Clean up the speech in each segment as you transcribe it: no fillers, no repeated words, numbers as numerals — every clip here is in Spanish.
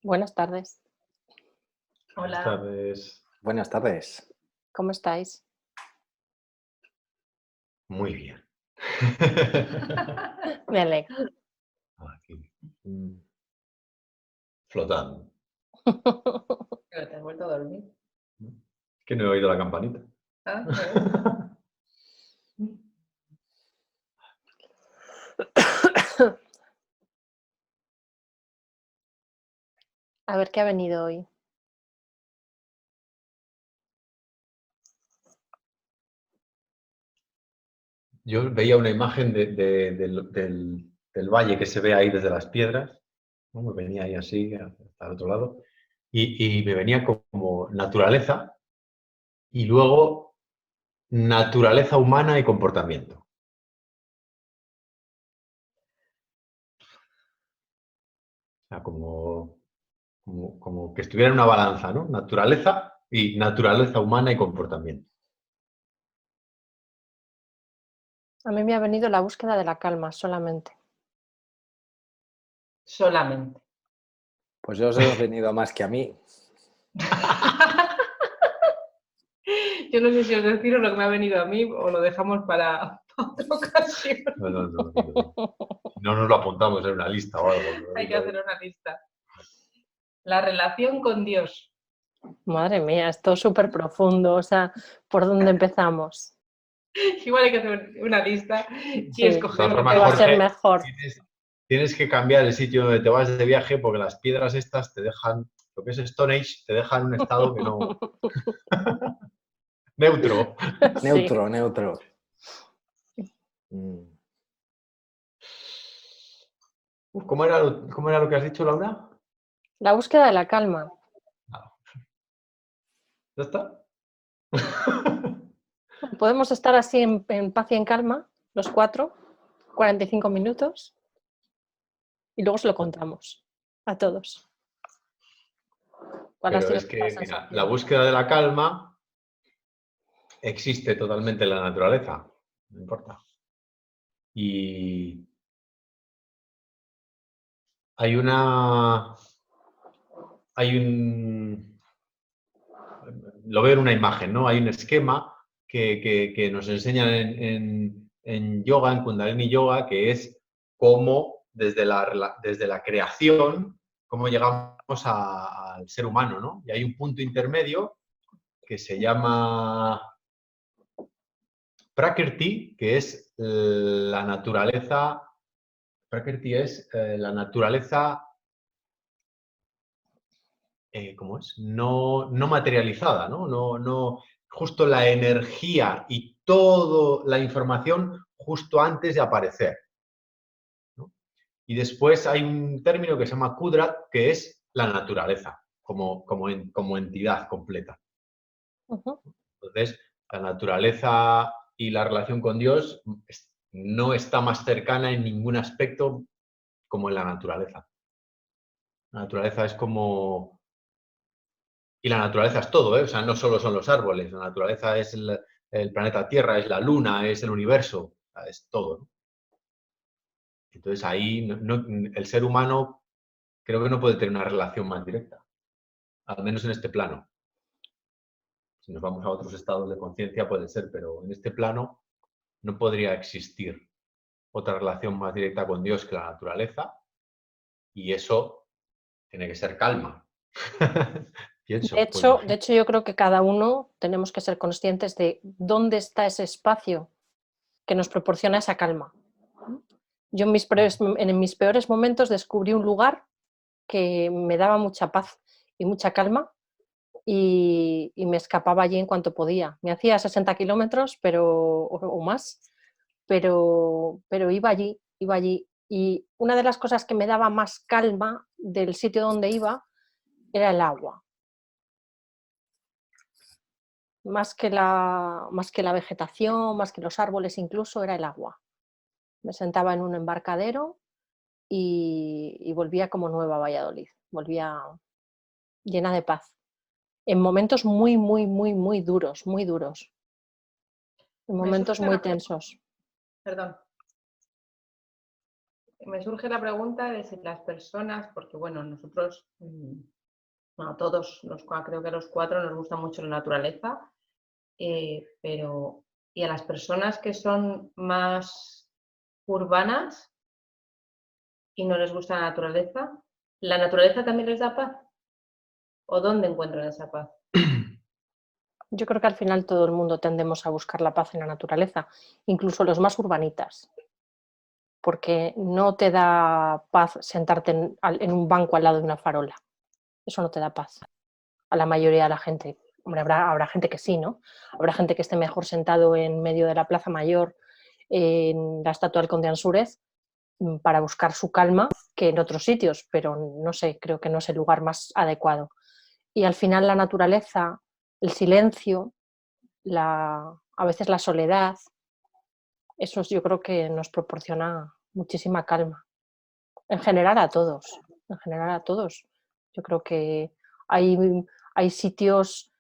Buenas tardes. Buenas Hola. tardes. Buenas tardes. ¿Cómo estáis? Muy bien. Me alegro. Aquí. Flotando. ¿Pero te has vuelto a dormir? Que no he oído la campanita. Ah, ¿no? A ver qué ha venido hoy. Yo veía una imagen del valle que se ve ahí desde las piedras, ¿no? Me venía ahí así, hasta el otro lado, y me venía como naturaleza y luego naturaleza humana y comportamiento. O sea, como que estuviera en una balanza, ¿no? Naturaleza y naturaleza humana y comportamiento. A mí me ha venido la búsqueda de la calma solamente. Solamente. Pues yo os he venido más que a mí. Yo no sé si os deciros lo que me ha venido a mí o lo dejamos para otra ocasión. No nos lo apuntamos en una lista o algo. Hay que hacer una lista. La relación con Dios. Madre mía, esto es súper profundo. O sea, ¿por dónde empezamos? Igual hay que hacer una lista y Sí. escoger lo formas, que va a Jorge, ser mejor. Tienes que cambiar el sitio donde te vas de viaje porque las piedras estas te dejan, lo que es Stone Age, te dejan en un estado que no... Neutro. Sí. Neutro. ¿Cómo era lo que has dicho, Laura? La búsqueda de la calma. ¿Ya está? Podemos estar así en paz y en calma, los 4, 45 minutos, y luego se lo contamos a todos. Pero es que, mira, la búsqueda de la calma existe totalmente en la naturaleza, no importa. Y hay lo veo en una imagen, ¿no? Hay un esquema que nos enseñan en yoga, en Kundalini Yoga, que es cómo desde la creación, cómo llegamos al ser humano, ¿no? Y hay un punto intermedio que se llama Prakriti, que es la naturaleza. Prakriti es la naturaleza, ¿cómo es? No materializada, ¿no? No, justo la energía y toda la información justo antes de aparecer, ¿no? Y después hay un término que se llama Kudrat, que es la naturaleza, como entidad completa. Entonces, la naturaleza y la relación con Dios no está más cercana en ningún aspecto como en la naturaleza. La naturaleza es como... Y la naturaleza es todo, ¿eh? O sea, no solo son los árboles, la naturaleza es el planeta Tierra, es la Luna, es el universo, es todo, ¿no? Entonces ahí el ser humano creo que no puede tener una relación más directa, al menos en este plano. Si nos vamos a otros estados de conciencia puede ser, pero en este plano no podría existir otra relación más directa con Dios que la naturaleza, y eso tiene que ser calma. Pienso, De hecho, yo creo que cada uno tenemos que ser conscientes de dónde está ese espacio que nos proporciona esa calma. Yo en mis peores momentos descubrí un lugar que me daba mucha paz y mucha calma y me escapaba allí en cuanto podía. Me hacía 60 kilómetros o más, pero iba allí. Y una de las cosas que me daba más calma del sitio donde iba era el agua. Más que la vegetación, más que los árboles incluso, era el agua. Me sentaba en un embarcadero y volvía como nueva a Valladolid. Volvía llena de paz. En momentos muy duros. En momentos muy tensos. Perdón. me surge la pregunta de si las personas, porque bueno, nosotros, bueno, todos, creo que a los 4 nos gusta mucho la naturaleza, pero ¿y a las personas que son más urbanas y no les gusta la naturaleza también les da paz? ¿O dónde encuentran esa paz? Yo creo que al final todo el mundo tendemos a buscar la paz en la naturaleza, incluso los más urbanitas, porque no te da paz sentarte en un banco al lado de una farola. Eso no te da paz a la mayoría de la gente. Hombre, habrá gente que sí, ¿no? Habrá gente que esté mejor sentado en medio de la Plaza Mayor, en la estatua del Conde Ansúrez, para buscar su calma que en otros sitios, pero no sé, creo que no es el lugar más adecuado. Y al final la naturaleza, el silencio, a veces la soledad, eso yo creo que nos proporciona muchísima calma. En general a todos, en general a todos. Yo creo que hay sitios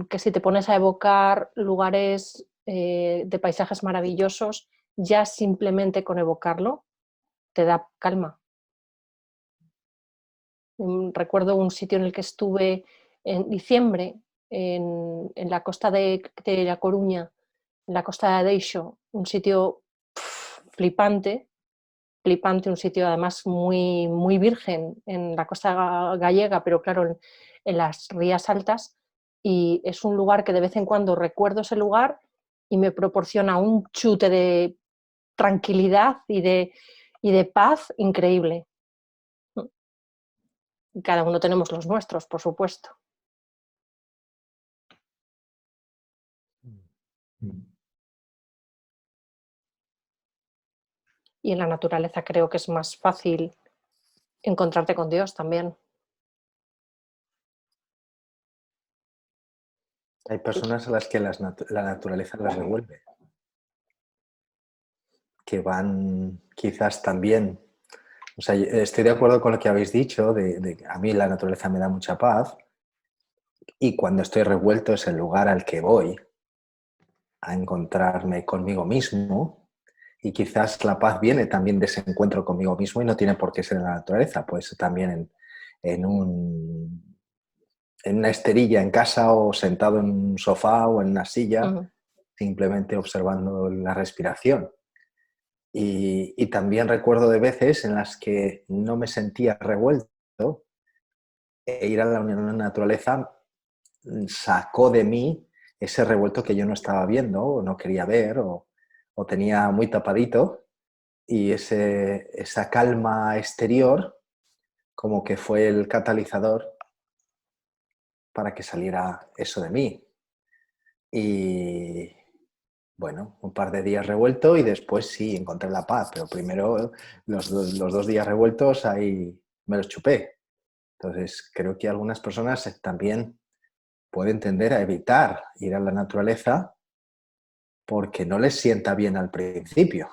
que si te pones a evocar lugares de paisajes maravillosos, ya simplemente con evocarlo te da calma. Recuerdo un sitio en el que estuve en diciembre, en la costa de La Coruña, en la costa de Adeixo, un sitio flipante, un sitio además muy, muy virgen en la costa gallega, pero claro, en las Rías Altas, y es un lugar que de vez en cuando recuerdo ese lugar y me proporciona un chute de tranquilidad y de paz increíble. Y cada uno tenemos los nuestros, por supuesto. Y en la naturaleza creo que es más fácil encontrarte con Dios también. Hay personas a las que la naturaleza las revuelve, que van quizás también. O sea, estoy de acuerdo con lo que habéis dicho, a mí la naturaleza me da mucha paz y cuando estoy revuelto es el lugar al que voy a encontrarme conmigo mismo y quizás la paz viene también de ese encuentro conmigo mismo y no tiene por qué ser en la naturaleza, puede ser también en una esterilla en casa o sentado en un sofá o en una silla, simplemente observando la respiración. Y también recuerdo de veces en las que no me sentía revuelto e ir a la naturaleza sacó de mí ese revuelto que yo no estaba viendo o no quería ver o tenía muy tapadito y esa calma exterior como que fue el catalizador para que saliera eso de mí. Y bueno, un par de días revuelto y después sí, encontré la paz, pero primero los 2 días revueltos ahí me los chupé. Entonces creo que algunas personas también pueden tender a evitar ir a la naturaleza porque no les sienta bien al principio.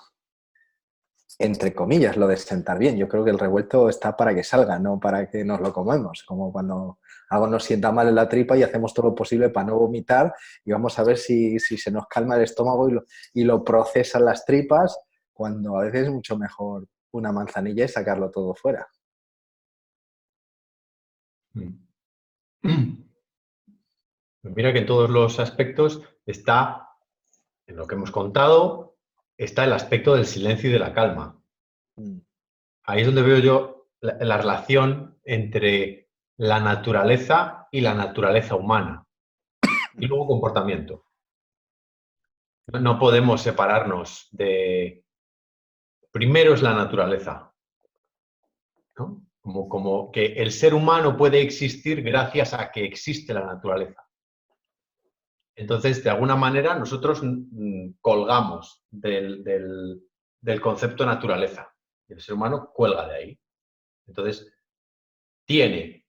Entre comillas, lo de sentar bien. Yo creo que el revuelto está para que salga, no para que nos lo comamos. Como cuando algo nos sienta mal en la tripa y hacemos todo lo posible para no vomitar y vamos a ver si se nos calma el estómago y lo procesan las tripas, cuando a veces es mucho mejor una manzanilla y sacarlo todo fuera. Mira que en todos los aspectos está, en lo que hemos contado, está el aspecto del silencio y de la calma. Ahí es donde veo yo la relación entre la naturaleza y la naturaleza humana. Y luego comportamiento. No podemos separarnos de... Primero es la naturaleza, ¿no? Como que el ser humano puede existir gracias a que existe la naturaleza. Entonces, de alguna manera, nosotros colgamos del concepto naturaleza. El ser humano cuelga de ahí. Entonces,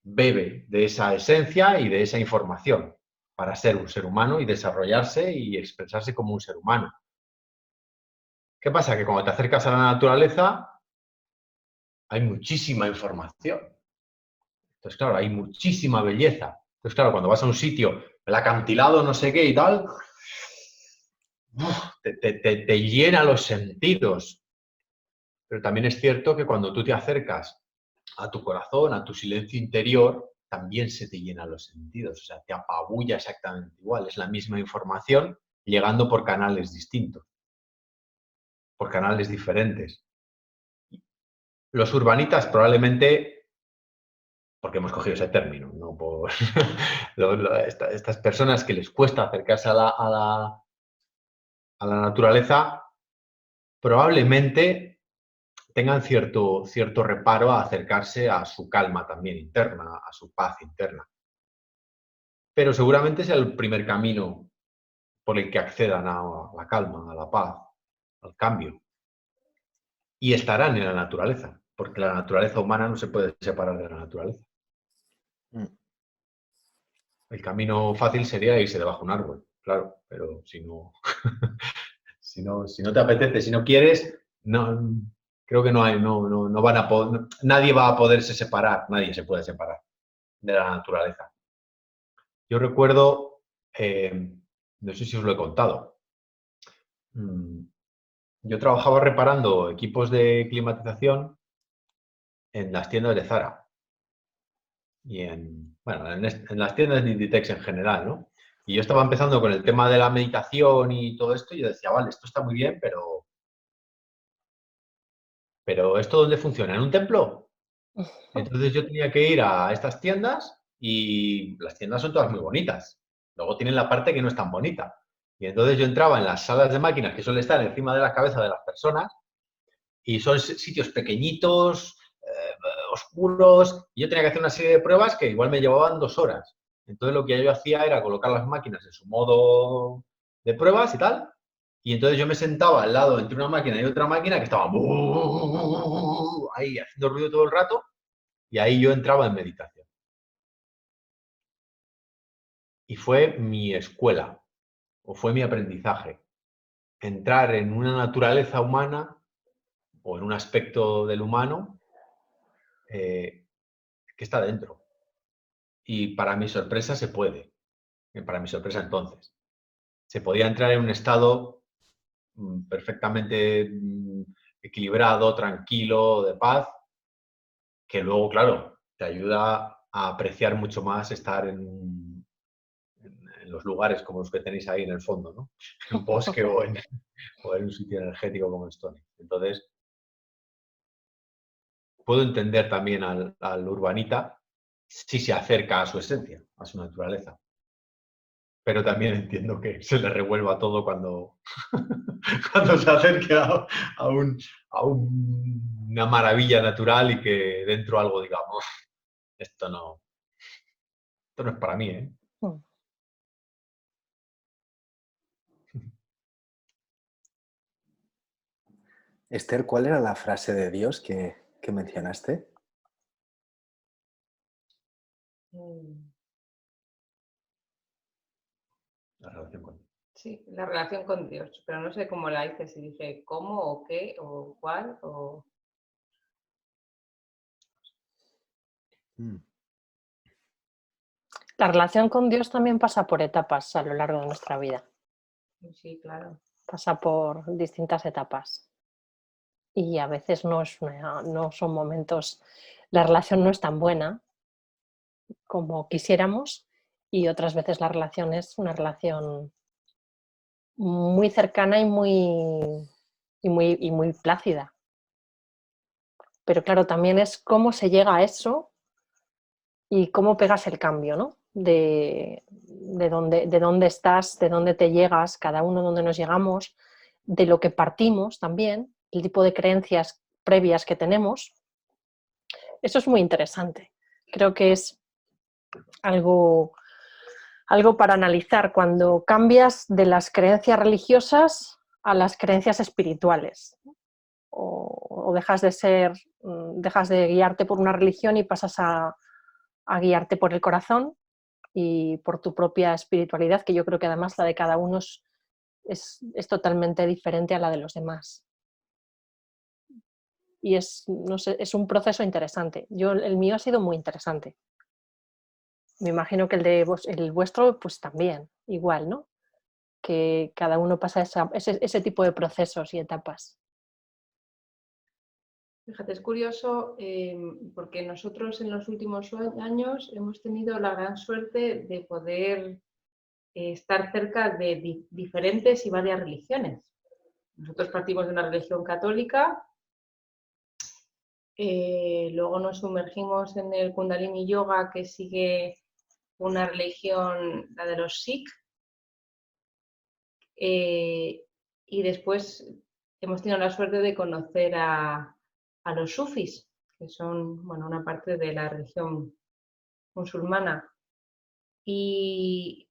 bebe de esa esencia y de esa información para ser un ser humano y desarrollarse y expresarse como un ser humano. ¿Qué pasa? Que cuando te acercas a la naturaleza hay muchísima información. Entonces, claro, hay muchísima belleza. Entonces, claro, cuando vas a un sitio, el acantilado, no sé qué y tal, te llena los sentidos. Pero también es cierto que cuando tú te acercas a tu corazón, a tu silencio interior, también se te llenan los sentidos, o sea, te apabulla exactamente igual. Es la misma información llegando por canales distintos, por canales diferentes. Los urbanitas probablemente, porque hemos cogido ese término, no por estas personas que les cuesta acercarse a la naturaleza, probablemente tengan cierto reparo a acercarse a su calma también interna, a su paz interna. Pero seguramente sea el primer camino por el que accedan a la calma, a la paz, al cambio. Y estarán en la naturaleza, porque la naturaleza humana no se puede separar de la naturaleza. El camino fácil sería irse debajo de un árbol, claro, pero si no, si no te apetece, si no quieres, no, creo que no van a poder, nadie va a poderse separar, nadie se puede separar de la naturaleza. Yo recuerdo, no sé si os lo he contado, yo trabajaba reparando equipos de climatización en las tiendas de Zara y en las tiendas de Inditex en general, ¿no? Y yo estaba empezando con el tema de la meditación y todo esto y yo decía, vale, esto está muy bien, pero ¿esto dónde funciona? ¿En un templo? Entonces yo tenía que ir a estas tiendas y las tiendas son todas muy bonitas. Luego tienen la parte que no es tan bonita. Y entonces yo entraba en las salas de máquinas que suelen estar encima de la cabeza de las personas y son sitios pequeñitos, oscuros, y yo tenía que hacer una serie de pruebas que igual me llevaban 2 horas. Entonces lo que yo hacía era colocar las máquinas en su modo de pruebas y tal, y entonces yo me sentaba al lado entre una máquina y otra máquina que estaba ahí haciendo ruido todo el rato, y ahí yo entraba en meditación. Y fue mi escuela, o fue mi aprendizaje, entrar en una naturaleza humana o en un aspecto del humano que está dentro. Y para mi sorpresa se puede, para mi sorpresa entonces. Se podía entrar en un estado perfectamente equilibrado, tranquilo, de paz, que luego, claro, te ayuda a apreciar mucho más estar en los lugares como los que tenéis ahí en el fondo, ¿no? En bosque o en un sitio energético como Estonia. Entonces, puedo entender también al urbanita si se acerca a su esencia, a su naturaleza. Pero también entiendo que se le revuelva todo cuando, cuando se acerque a una maravilla natural y que dentro algo digamos, esto no es para mí, ¿eh? Esther, ¿cuál era la frase de Dios que mencionaste? La relación con Dios. Sí, la relación con Dios, pero no sé cómo la hice, si dije cómo o qué o cuál o... La relación con Dios también pasa por etapas a lo largo de nuestra vida. Sí, claro. Pasa por distintas etapas. Y a veces no son momentos, la relación no es tan buena como quisiéramos y otras veces la relación es una relación muy cercana y muy plácida. Pero claro, también es cómo se llega a eso y cómo pegas el cambio, ¿no? De dónde estás, de dónde te llegas, cada uno dónde nos llegamos, de lo que partimos también, el tipo de creencias previas que tenemos. Eso es muy interesante. Creo que es algo para analizar cuando cambias de las creencias religiosas a las creencias espirituales. O dejas de guiarte por una religión y pasas a guiarte por el corazón y por tu propia espiritualidad, que yo creo que además la de cada uno es totalmente diferente a la de los demás. Y no sé, es un proceso interesante. El mío ha sido muy interesante. Me imagino que el vuestro pues también, igual, ¿no? Que cada uno pasa ese tipo de procesos y etapas. Fíjate, es curioso porque nosotros en los últimos años hemos tenido la gran suerte de poder estar cerca de diferentes y varias religiones. Nosotros partimos de una religión católica, luego nos sumergimos en el Kundalini Yoga, que sigue una religión, la de los Sikh, y después hemos tenido la suerte de conocer a los sufis, que son, bueno, una parte de la religión musulmana. Y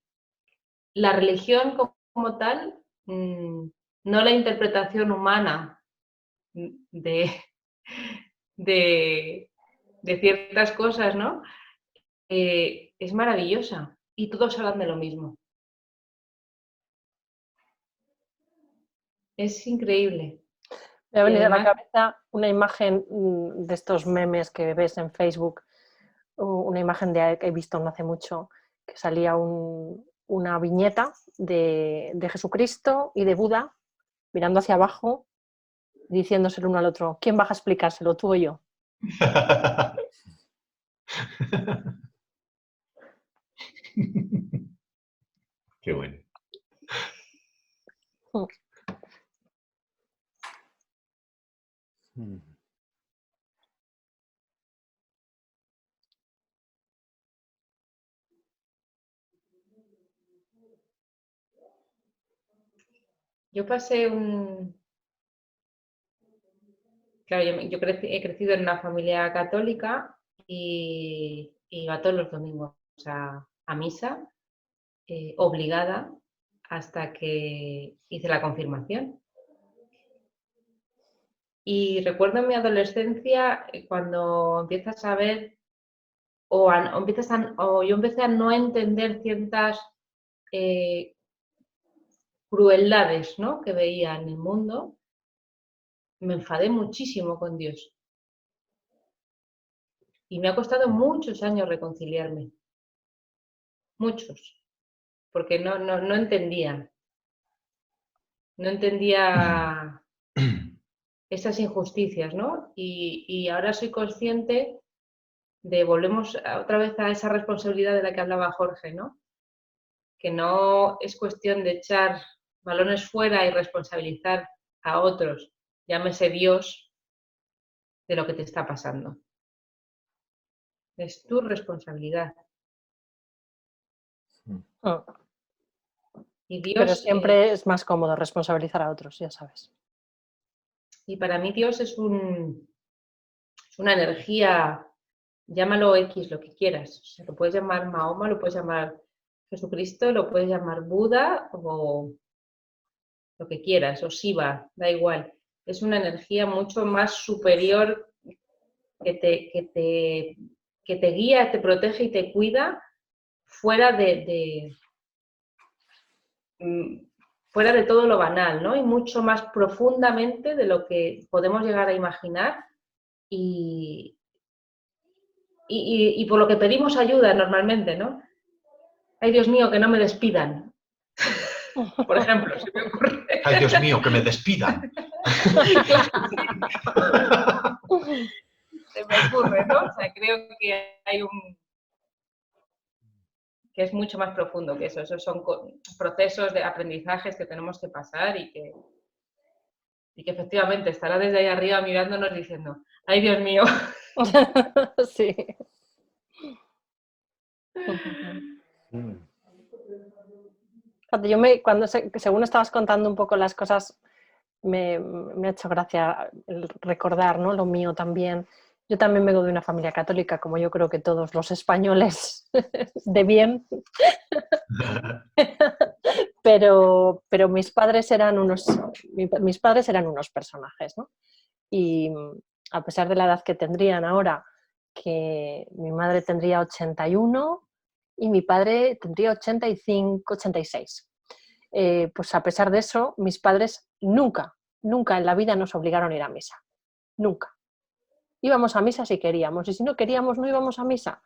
la religión como tal, no la interpretación humana de ciertas cosas, ¿no? Es maravillosa y todos hablan de lo mismo. Es increíble. Me ha venido a la además, cabeza una imagen de estos memes que ves en Facebook, una imagen que he visto no hace mucho, que salía una viñeta de Jesucristo y de Buda mirando hacia abajo, diciéndose el uno al otro, ¿quién va a explicárselo, tú o yo? Qué bueno. yo pasé Claro, yo he crecido en una familia católica y iba todos los domingos a misa, obligada, hasta que hice la confirmación. Y recuerdo en mi adolescencia cuando empiezas a ver, o yo empecé a no entender ciertas crueldades, ¿no?, que veía en el mundo, me enfadé muchísimo con Dios. Y me ha costado muchos años reconciliarme. Muchos. Porque no entendía. No entendía esas injusticias, ¿no? Y ahora soy consciente volvemos otra vez a esa responsabilidad de la que hablaba Jorge, ¿no? Que no es cuestión de echar balones fuera y responsabilizar a otros, llámese Dios, de lo que te está pasando. Es tu responsabilidad. Y Dios, pero siempre es más cómodo responsabilizar a otros, ya sabes. Y para mí Dios es una energía, llámalo X, lo que quieras. O sea, lo puedes llamar Mahoma, lo puedes llamar Jesucristo, lo puedes llamar Buda o lo que quieras, o Shiva, da igual. Es una energía mucho más superior que te guía, te protege y te cuida fuera fuera de todo lo banal, ¿no? Y mucho más profundamente de lo que podemos llegar a imaginar y por lo que pedimos ayuda normalmente, ¿no? Ay, Dios mío, que no me despidan. Por ejemplo, se me ocurre. Ay, Dios mío, que me despidan. Se me ocurre, ¿no? O sea, creo que hay que es mucho más profundo que eso. Esos son procesos de aprendizajes que tenemos que pasar y que efectivamente estará desde ahí arriba mirándonos diciendo, ¡ay, Dios mío! Sí. Según estabas contando un poco las cosas, me ha hecho gracia recordar, ¿no?, lo mío también. Yo también vengo de una familia católica, como yo creo que todos los españoles de bien, pero mis padres eran unos personajes, ¿no? Y a pesar de la edad que tendrían ahora, que mi madre tendría 81 y mi padre tendría 85, 86. Pues a pesar de eso, mis padres nunca en la vida nos obligaron a ir a misa. Nunca. Íbamos a misa si queríamos y si no queríamos no íbamos a misa.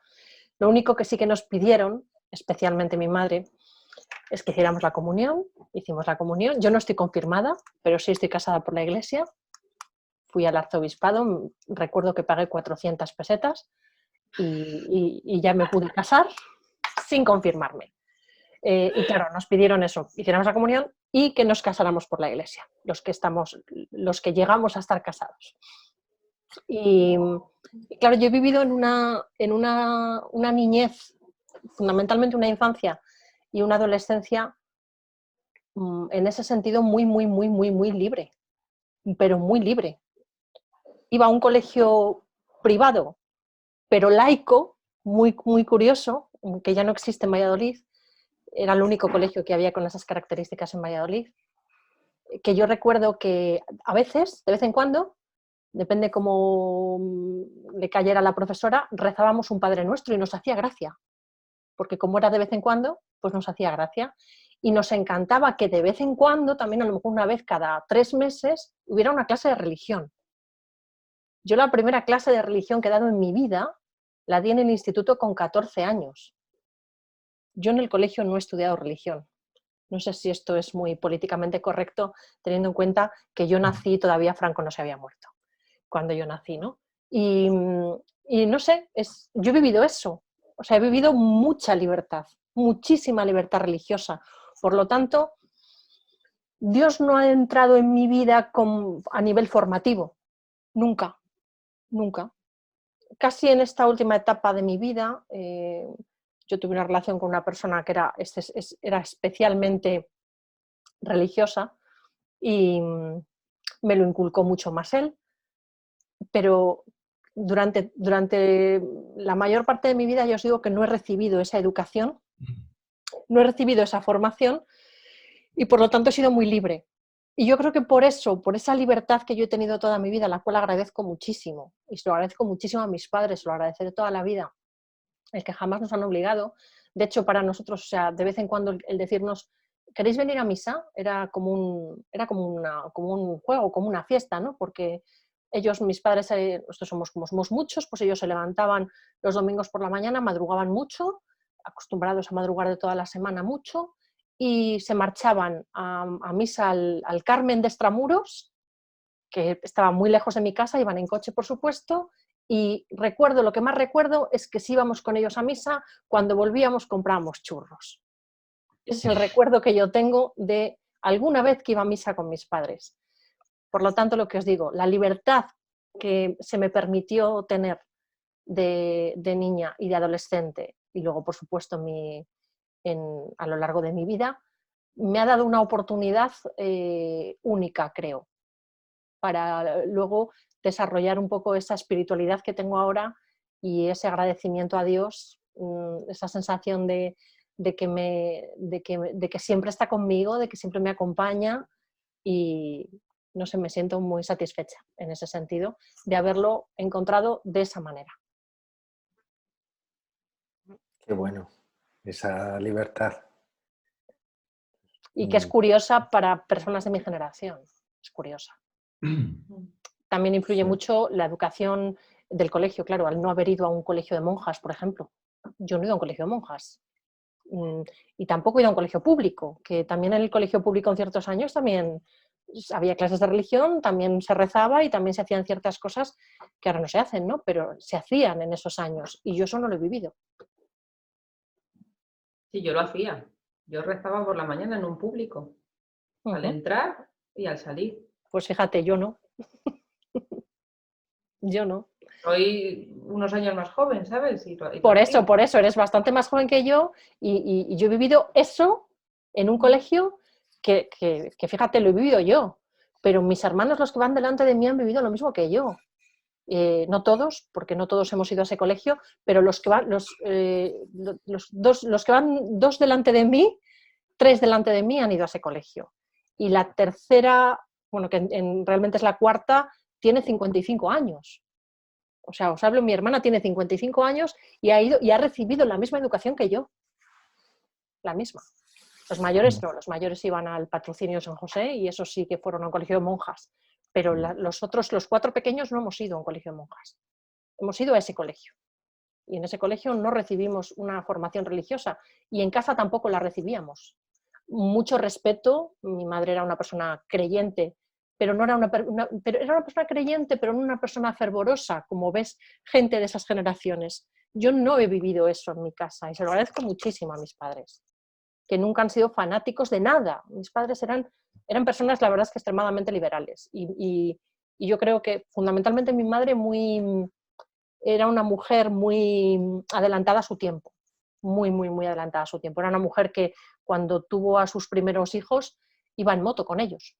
Lo único que sí que nos pidieron, especialmente mi madre, es que hiciéramos la comunión. Hicimos la comunión. Yo no estoy confirmada, pero sí estoy casada por la iglesia. fui al arzobispado, recuerdo que pagué 400 pesetas y ya me pude casar sin confirmarme. Y claro, nos pidieron eso, hiciéramos la comunión y que nos casáramos por la iglesia, los que llegamos a estar casados. Y claro, yo he vivido en una niñez, fundamentalmente una infancia y una adolescencia, en ese sentido muy, muy, muy, muy, muy libre, pero muy libre. Iba a un colegio privado, pero laico, muy, muy curioso, que ya no existe en Valladolid. Era el único colegio que había con esas características en Valladolid. Que yo recuerdo que a veces, de vez en cuando, depende cómo le cayera a la profesora, rezábamos un Padre Nuestro y nos hacía gracia. Porque como era de vez en cuando, pues nos hacía gracia. Y nos encantaba que de vez en cuando, también a lo mejor una vez cada 3 meses, hubiera una clase de religión. Yo la primera clase de religión que he dado en mi vida la di en el instituto con 14 años. Yo en el colegio no he estudiado religión. No sé si esto es muy políticamente correcto, teniendo en cuenta que yo nací y todavía Franco no se había muerto, cuando yo nací, ¿no? Y no sé, yo he vivido eso. O sea, he vivido mucha libertad, muchísima libertad religiosa. Por lo tanto, Dios no ha entrado en mi vida a nivel formativo. Nunca, nunca. Casi en esta última etapa de mi vida, yo tuve una relación con una persona que era especialmente religiosa y me lo inculcó mucho más él, pero durante la mayor parte de mi vida yo os digo que no he recibido esa educación, no he recibido esa formación y por lo tanto he sido muy libre. Y yo creo que por eso, por esa libertad que yo he tenido toda mi vida, la cual agradezco muchísimo, y se lo agradezco muchísimo a mis padres, se lo agradeceré toda la vida, el que jamás nos han obligado. De hecho, para nosotros, o sea, de vez en cuando el decirnos, ¿queréis venir a misa? Era como un juego, como una fiesta, ¿no? Porque ellos, mis padres, nosotros somos muchos, pues ellos se levantaban los domingos por la mañana, madrugaban mucho, acostumbrados a madrugar de toda la semana mucho, y se marchaban a misa al Carmen de Extramuros, que estaba muy lejos de mi casa, iban en coche, por supuesto, y lo que más recuerdo es que si íbamos con ellos a misa, cuando volvíamos comprábamos churros. Ese es el recuerdo que yo tengo de alguna vez que iba a misa con mis padres. Por lo tanto, lo que os digo, la libertad que se me permitió tener de niña y de adolescente, y luego, por supuesto, a lo largo de mi vida, me ha dado una oportunidad única, creo, para luego desarrollar un poco esa espiritualidad que tengo ahora y ese agradecimiento a Dios, esa sensación de que siempre está conmigo, de que siempre me acompaña y no sé, me siento muy satisfecha en ese sentido de haberlo encontrado de esa manera. Qué bueno, esa libertad. Y que es curiosa para personas de mi generación, es curiosa. También influye mucho la educación del colegio, claro, al no haber ido a un colegio de monjas, por ejemplo. Yo no he ido a un colegio de monjas. Y tampoco he ido a un colegio público, que también en el colegio público en ciertos años también había clases de religión, también se rezaba y también se hacían ciertas cosas que ahora no se hacen, ¿no? Pero se hacían en esos años y yo eso no lo he vivido. Sí, yo lo hacía. Yo rezaba por la mañana en un público, al entrar y al salir. Pues fíjate, yo no. Yo no. Soy unos años más joven, ¿sabes? Por eso, eres bastante más joven que yo y yo he vivido eso en un colegio que fíjate, lo he vivido yo, pero mis hermanos, los que van delante de mí, han vivido lo mismo que yo. No todos, porque no todos hemos ido a ese colegio, pero los que van, los que van 2 delante de mí, 3 delante de mí han ido a ese colegio. Y la tercera, bueno, que realmente es la cuarta, tiene 55 años. O sea, os hablo, mi hermana tiene 55 años y ha recibido la misma educación que yo. La misma. Los mayores no, los mayores iban al Patrocinio San José y esos sí que fueron a un colegio de monjas. Pero los 4 pequeños no hemos ido a un colegio de monjas. Hemos ido a ese colegio. Y en ese colegio no recibimos una formación religiosa y en casa tampoco la recibíamos. Mucho respeto, mi madre era una persona creyente, pero no era pero era una persona creyente, pero no una persona fervorosa, como ves gente de esas generaciones. Yo no he vivido eso en mi casa y se lo agradezco muchísimo a mis padres, que nunca han sido fanáticos de nada. Mis padres eran personas, la verdad es que extremadamente liberales y yo creo que fundamentalmente mi madre era una mujer muy adelantada a su tiempo, muy adelantada a su tiempo. Era una mujer que cuando tuvo a sus primeros hijos iba en moto con ellos.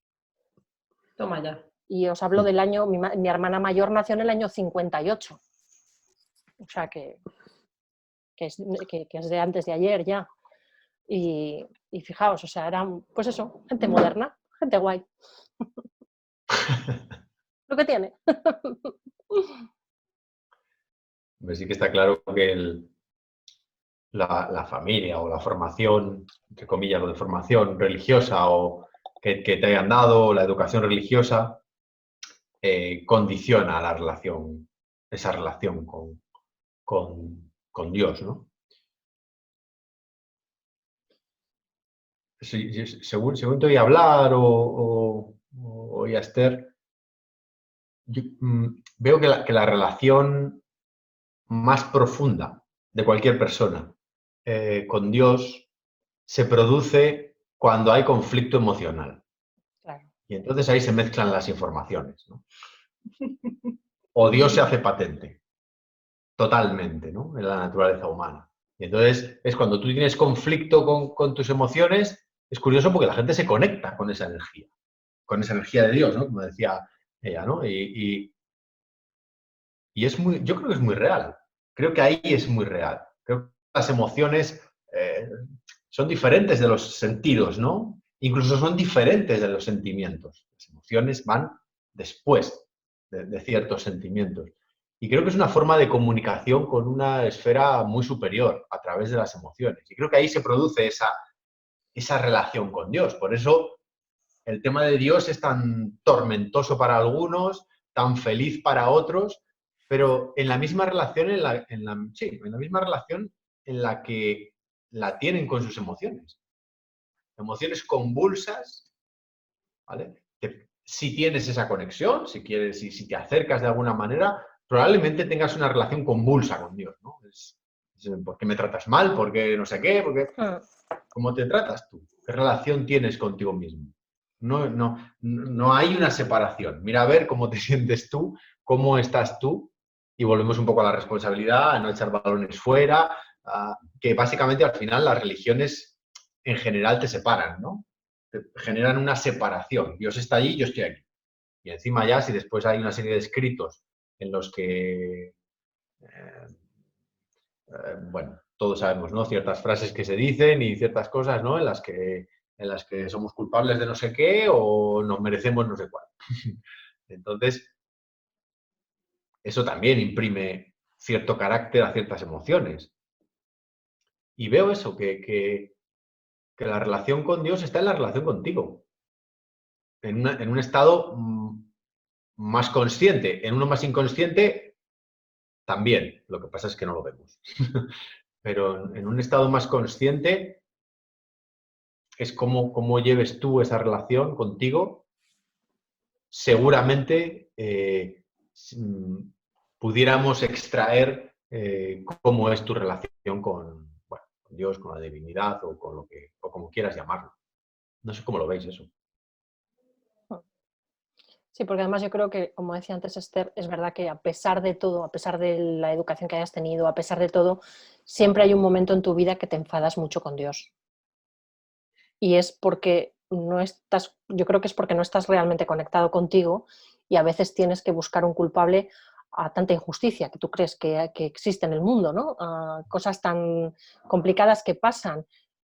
Toma ya. Y os hablo del año, mi hermana mayor nació en el año 58. O sea que es de antes de ayer ya. Y fijaos, o sea, eran, pues eso, gente moderna, gente guay. Lo que tiene. Pues sí que está claro que la familia o la formación, entre comillas, lo de formación religiosa o que te hayan dado, la educación religiosa, condiciona la relación, esa relación con Dios, ¿no? Sí, según te oí hablar o oí a Esther, veo que la relación más profunda de cualquier persona con Dios se produce cuando hay conflicto emocional. Claro. Y entonces ahí se mezclan las informaciones, ¿no? O Dios se hace patente, totalmente, ¿no? En la naturaleza humana. Y entonces es cuando tú tienes conflicto con tus emociones, es curioso porque la gente se conecta con esa energía de Dios, ¿no? Como decía ella, ¿no? Y yo creo que es muy real. Creo que ahí es muy real. Creo que las emociones son diferentes de los sentidos, ¿no? Incluso son diferentes de los sentimientos. Las emociones van después de ciertos sentimientos. Y creo que es una forma de comunicación con una esfera muy superior a través de las emociones. Y creo que ahí se produce esa relación con Dios. Por eso el tema de Dios es tan tormentoso para algunos, tan feliz para otros, pero en la misma relación en la misma relación en la que la tienen con sus emociones. Emociones convulsas, ¿vale? Si tienes esa conexión, si te acercas de alguna manera, probablemente tengas una relación convulsa con Dios, ¿no? ¿Por qué me tratas mal? ¿Por qué no sé qué? ¿Cómo te tratas tú? ¿Qué relación tienes contigo mismo? No hay una separación. Mira a ver cómo te sientes tú, cómo estás tú, y volvemos un poco a la responsabilidad, a no echar balones fuera, que básicamente al final las religiones en general te separan, ¿no? Te generan una separación. Dios está allí, yo estoy aquí. Y encima ya, si después hay una serie de escritos en los que, bueno, todos sabemos, ¿no? Ciertas frases que se dicen y ciertas cosas, ¿no? En las que somos culpables de no sé qué o nos merecemos no sé cuál. Entonces, eso también imprime cierto carácter a ciertas emociones. Y veo eso, que la relación con Dios está en la relación contigo. En un estado más consciente. En uno más inconsciente, también. Lo que pasa es que no lo vemos. Pero en un estado más consciente es cómo lleves tú esa relación contigo. Seguramente pudiéramos extraer cómo es tu relación con Dios, con la divinidad o con o como quieras llamarlo. No sé cómo lo veis eso. Sí, porque además yo creo que, como decía antes Esther, es verdad que a pesar de todo, a pesar de la educación que hayas tenido, a pesar de todo, siempre hay un momento en tu vida que te enfadas mucho con Dios. Y es porque yo creo que es porque no estás realmente conectado contigo y a veces tienes que buscar un culpable a tanta injusticia que tú crees que existe en el mundo, ¿no? A cosas tan complicadas que pasan.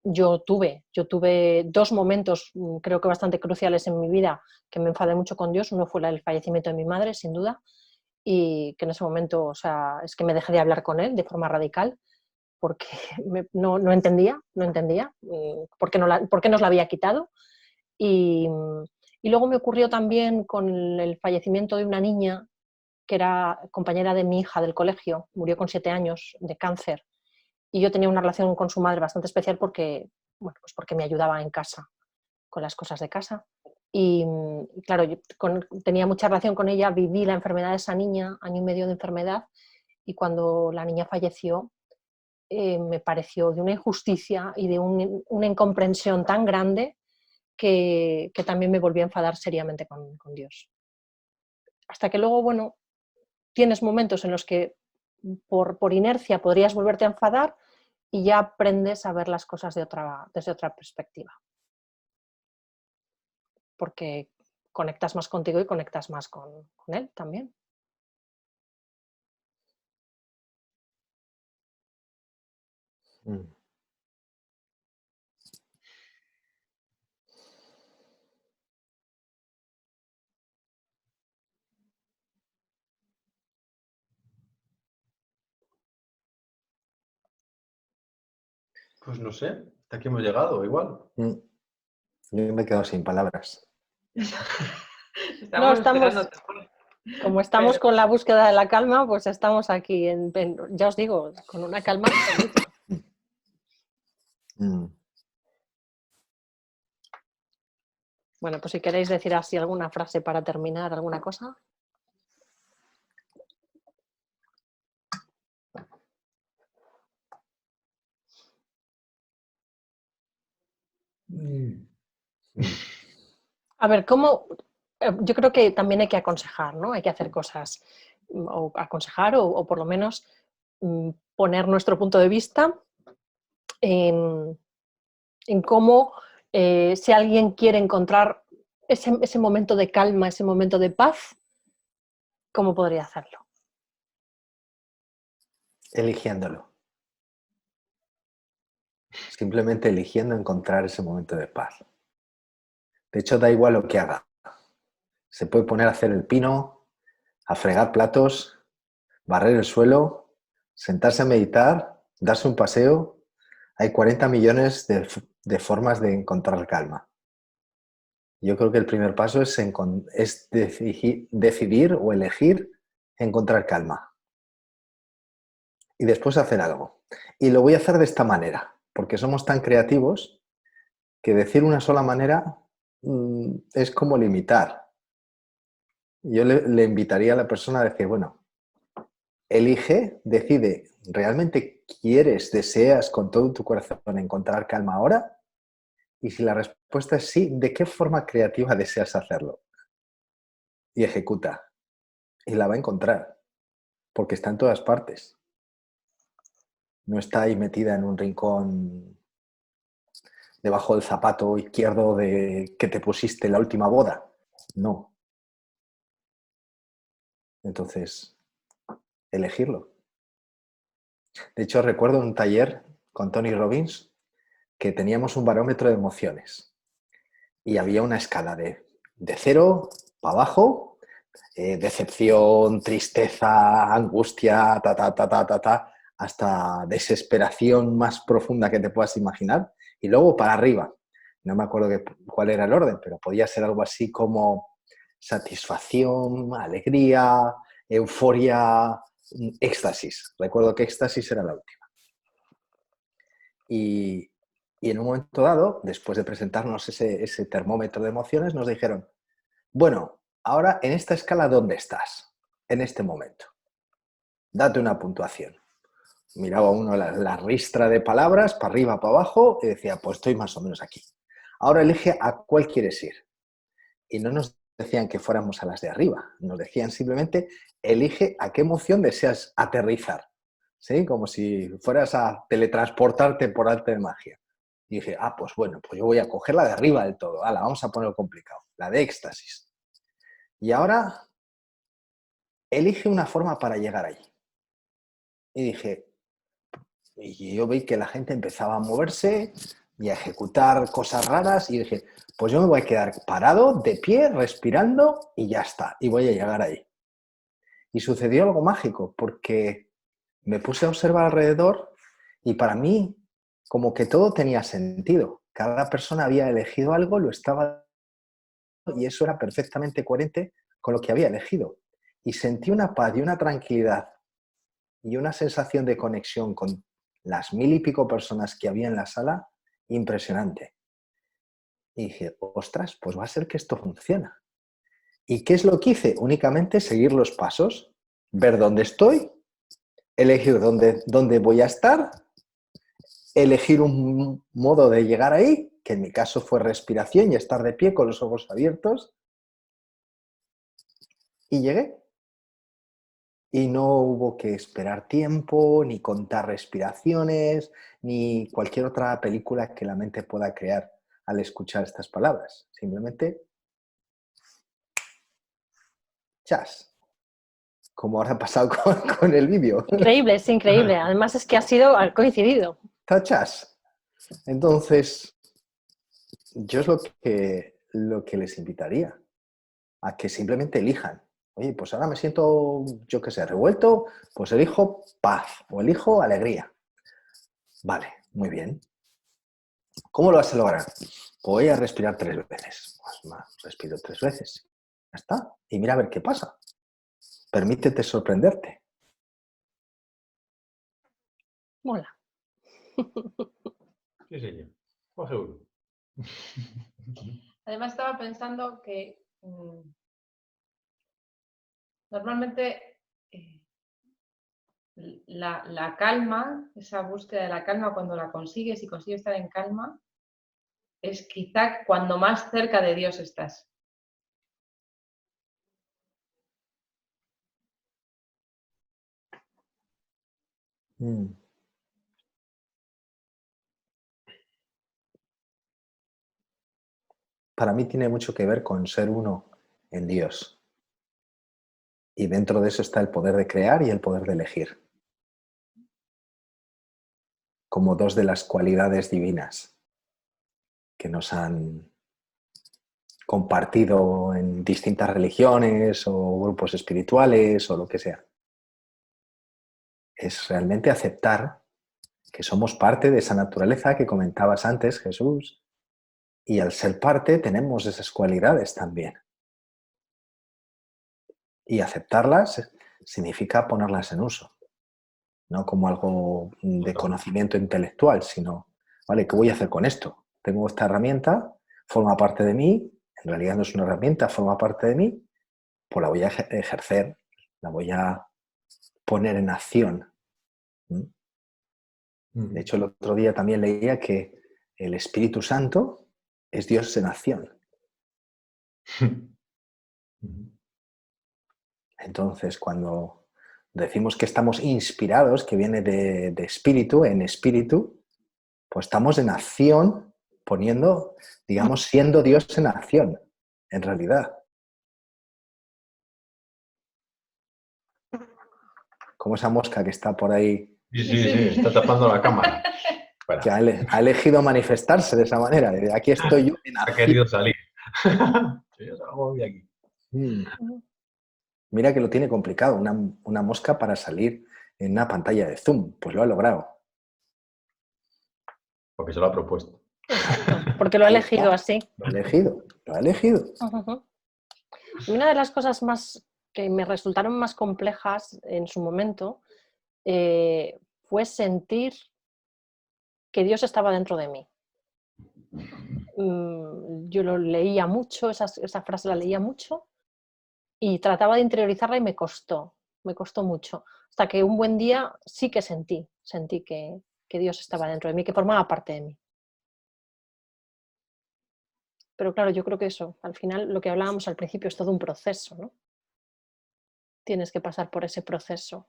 Yo tuve 2 momentos, creo que bastante cruciales en mi vida, que me enfadé mucho con Dios. Uno fue el fallecimiento de mi madre, sin duda, y que en ese momento, o sea, es que me dejé de hablar con él de forma radical, porque no entendía por qué nos la había quitado. Y luego me ocurrió también con el fallecimiento de una niña que era compañera de mi hija del colegio, murió con 7 años de cáncer. Y yo tenía una relación con su madre bastante especial porque me ayudaba en casa, con las cosas de casa. Y claro, yo tenía mucha relación con ella, viví la enfermedad de esa niña, año y medio de enfermedad, y cuando la niña falleció, me pareció de una injusticia y de una incomprensión tan grande que también me volví a enfadar seriamente con Dios. Hasta que luego, bueno, tienes momentos en los que por inercia podrías volverte a enfadar y ya aprendes a ver las cosas desde otra perspectiva. Porque conectas más contigo y conectas más con él también. Mm. Pues no sé, hasta aquí hemos llegado, igual. Mm. Yo me he quedado sin palabras. No, Estamos esperando. como estamos con la búsqueda de la calma, pues estamos aquí, ya os digo, con una calma absoluta. Mm. Bueno, pues si queréis decir así alguna frase para terminar, alguna cosa. A ver, yo creo que también hay que aconsejar, ¿no? Hay que hacer cosas, o aconsejar o por lo menos poner nuestro punto de vista en cómo, si alguien quiere encontrar ese momento de calma, ese momento de paz, ¿cómo podría hacerlo? Eligiéndolo. Simplemente eligiendo encontrar ese momento de paz. De hecho, da igual lo que haga. Se puede poner a hacer el pino, a fregar platos, barrer el suelo, sentarse a meditar, darse un paseo. Hay 40 millones de formas de encontrar calma. Yo creo que el primer paso es decidir o elegir encontrar calma. Y después hacer algo. Y lo voy a hacer de esta manera, porque somos tan creativos que decir una sola manera es como limitar. Yo le invitaría a la persona a decir, bueno, elige, decide, ¿realmente quieres, deseas con todo tu corazón encontrar calma ahora? Y si la respuesta es sí, ¿de qué forma creativa deseas hacerlo? Y ejecuta. Y la va a encontrar, porque está en todas partes. No está ahí metida en un rincón debajo del zapato izquierdo de que te pusiste en la última boda. No. Entonces, elegirlo. De hecho, recuerdo un taller con Tony Robbins que teníamos un barómetro de emociones y había una escala de 0 para abajo, decepción, tristeza, angustia, hasta desesperación más profunda que te puedas imaginar, y luego para arriba. No me acuerdo cuál era el orden, pero podía ser algo así como satisfacción, alegría, euforia, éxtasis. Recuerdo que éxtasis era la última. Y en un momento dado, después de presentarnos ese termómetro de emociones, nos dijeron, bueno, ahora en esta escala, ¿dónde estás? En este momento. Date una puntuación. Miraba uno la ristra de palabras, para arriba, para abajo, y decía, pues estoy más o menos aquí. Ahora elige a cuál quieres ir. Y no nos decían que fuéramos a las de arriba, nos decían simplemente, elige a qué emoción deseas aterrizar. ¿Sí? Como si fueras a teletransportarte por arte de magia. Y dije, pues bueno, pues yo voy a coger la de arriba del todo. Vamos a ponerlo complicado, la de éxtasis. Y ahora elige una forma para llegar allí. Y dije, y yo vi que la gente empezaba a moverse y a ejecutar cosas raras y dije, pues yo me voy a quedar parado, de pie, respirando y ya está, y voy a llegar ahí. Y sucedió algo mágico porque me puse a observar alrededor y para mí como que todo tenía sentido. Cada persona había elegido algo, lo estaba y eso era perfectamente coherente con lo que había elegido. Y sentí una paz y una tranquilidad y una sensación de conexión con las 1000 y pico personas que había en la sala impresionante. Y dije, ostras, pues va a ser que esto funciona. ¿Y qué es lo que hice? Únicamente seguir los pasos, ver dónde estoy, elegir dónde voy a estar, elegir un modo de llegar ahí, que en mi caso fue respiración y estar de pie con los ojos abiertos, y llegué. Y no hubo que esperar tiempo, ni contar respiraciones, ni cualquier otra película que la mente pueda crear al escuchar estas palabras. Simplemente, chas. Como ahora ha pasado con el vídeo. Increíble, es increíble. Además es que ha coincidido. Chas. Entonces, yo es lo que les invitaría, a que simplemente elijan. Oye, pues ahora me siento, yo qué sé, revuelto, pues elijo paz o elijo alegría. Vale, muy bien. ¿Cómo lo vas a lograr? Voy a respirar 3 veces. Pues respiro 3 veces. Ya está. Y mira a ver qué pasa. Permítete sorprenderte. Mola. Sí, señor. Pues seguro. Además estaba pensando que normalmente la calma, esa búsqueda de la calma, cuando la consigues y consigues estar en calma, es quizá cuando más cerca de Dios estás. Para mí tiene mucho que ver con ser uno en Dios. Y dentro de eso está el poder de crear y el poder de elegir. Como 2 de las cualidades divinas que nos han compartido en distintas religiones o grupos espirituales o lo que sea. Es realmente aceptar que somos parte de esa naturaleza que comentabas antes, Jesús, y al ser parte tenemos esas cualidades también. Y aceptarlas significa ponerlas en uso, no como algo de conocimiento intelectual, sino, vale, ¿qué voy a hacer con esto? Tengo esta herramienta, forma parte de mí, en realidad no es una herramienta, forma parte de mí, pues la voy a ejercer, la voy a poner en acción. De hecho, el otro día también leía que el Espíritu Santo es Dios en acción. Entonces, cuando decimos que estamos inspirados, que viene de espíritu, en espíritu, pues estamos en acción, poniendo, digamos, siendo Dios en acción, en realidad. Como esa mosca que está por ahí, Sí, está tapando la cámara. Bueno, que ha elegido manifestarse de esa manera. De aquí estoy yo en ha acción. querido salir. Yo salgo de aquí. Mira que lo tiene complicado, una mosca para salir en una pantalla de Zoom. Pues lo ha logrado. Porque se lo ha propuesto. Exacto, porque lo ha elegido así. Lo ha elegido, lo ha elegido. Uh-huh. Una de las cosas más que me resultaron más complejas en su momento fue sentir que Dios estaba dentro de mí. Yo lo leía mucho, esa frase la leía mucho y trataba de interiorizarla y me costó mucho. Hasta que un buen día sí que sentí que Dios estaba dentro de mí, que formaba parte de mí. Pero claro, yo creo que eso, al final, lo que hablábamos al principio es todo un proceso, ¿no? Tienes que pasar por ese proceso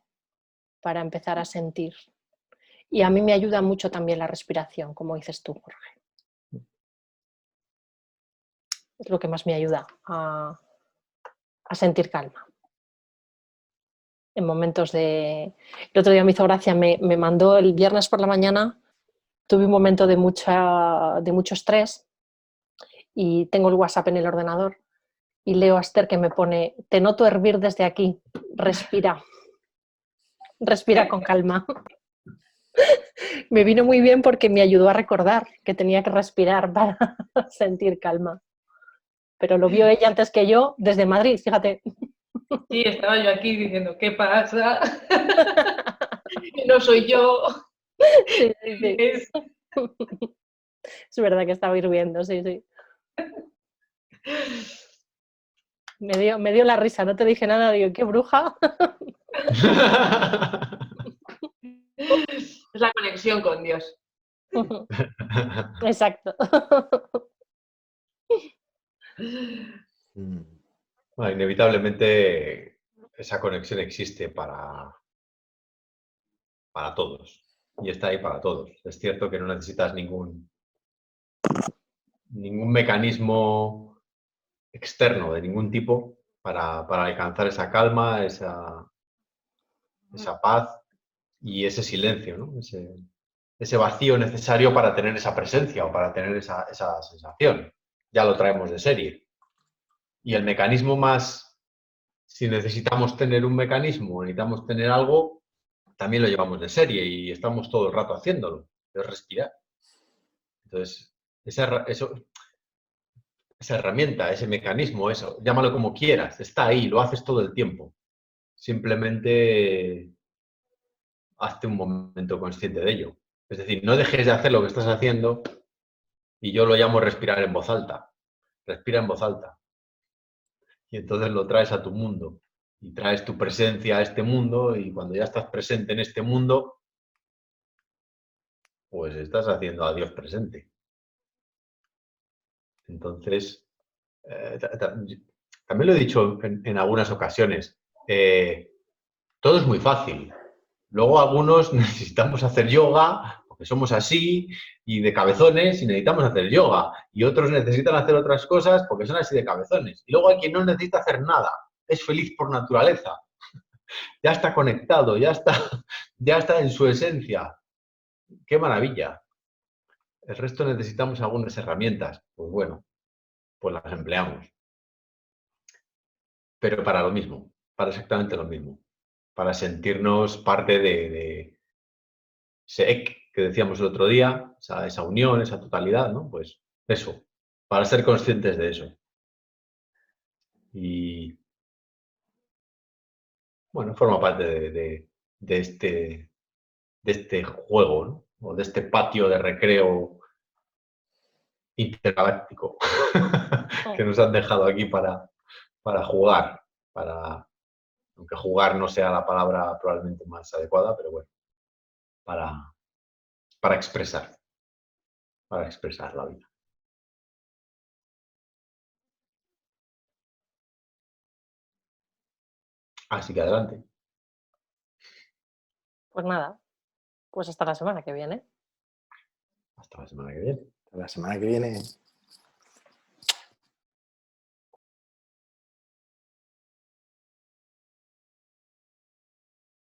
para empezar a sentir. Y a mí me ayuda mucho también la respiración, como dices tú, Jorge. Es lo que más me ayuda a sentir calma. En momentos de... El otro día me hizo gracia, me mandó el viernes por la mañana, tuve un momento de mucho estrés y tengo el WhatsApp en el ordenador y leo a Esther que me pone: te noto hervir desde aquí, respira con calma. Me vino muy bien porque me ayudó a recordar que tenía que respirar para sentir calma. Pero lo vio ella antes que yo desde Madrid, fíjate. Sí, estaba yo aquí diciendo, ¿qué pasa? No soy yo. Sí. Es verdad que estaba hirviendo, sí. Me dio la risa, no te dije nada, digo, qué bruja. Es la conexión con Dios. Exacto. Bueno, inevitablemente esa conexión existe para todos y está ahí para todos. Es cierto que no necesitas ningún mecanismo externo de ningún tipo para alcanzar esa calma, esa paz y ese silencio, ¿no? Ese vacío necesario para tener esa presencia o para tener esa sensación. Ya lo traemos de serie. Y el mecanismo más, si necesitamos tener un mecanismo, necesitamos tener algo, también lo llevamos de serie y estamos todo el rato haciéndolo, es respirar. Entonces, esa herramienta, ese mecanismo, eso, llámalo como quieras, está ahí, lo haces todo el tiempo. Simplemente hazte un momento consciente de ello. Es decir, no dejes de hacer lo que estás haciendo y yo lo llamo respirar en voz alta. Respira en voz alta. Y entonces lo traes a tu mundo y traes tu presencia a este mundo y cuando ya estás presente en este mundo, pues estás haciendo a Dios presente. Entonces, también lo he dicho en algunas ocasiones, todo es muy fácil. Luego algunos necesitamos hacer yoga, porque somos así, y de cabezones, y necesitamos hacer yoga. Y otros necesitan hacer otras cosas porque son así de cabezones. Y luego hay quien no necesita hacer nada, es feliz por naturaleza. Ya está conectado, ya está en su esencia. ¡Qué maravilla! El resto necesitamos algunas herramientas. Pues bueno, pues las empleamos. Pero para lo mismo, para exactamente lo mismo. Para sentirnos parte de ese que decíamos el otro día, esa unión, esa totalidad, ¿no? Pues eso, para ser conscientes de eso. Y bueno, forma parte de este juego, ¿no? O de este patio de recreo intergaláctico que nos han dejado aquí para jugar, aunque jugar no sea la palabra probablemente más adecuada, pero bueno, para expresar la vida. Así que adelante. Pues nada, pues hasta la semana que viene. Hasta la semana que viene. La semana que viene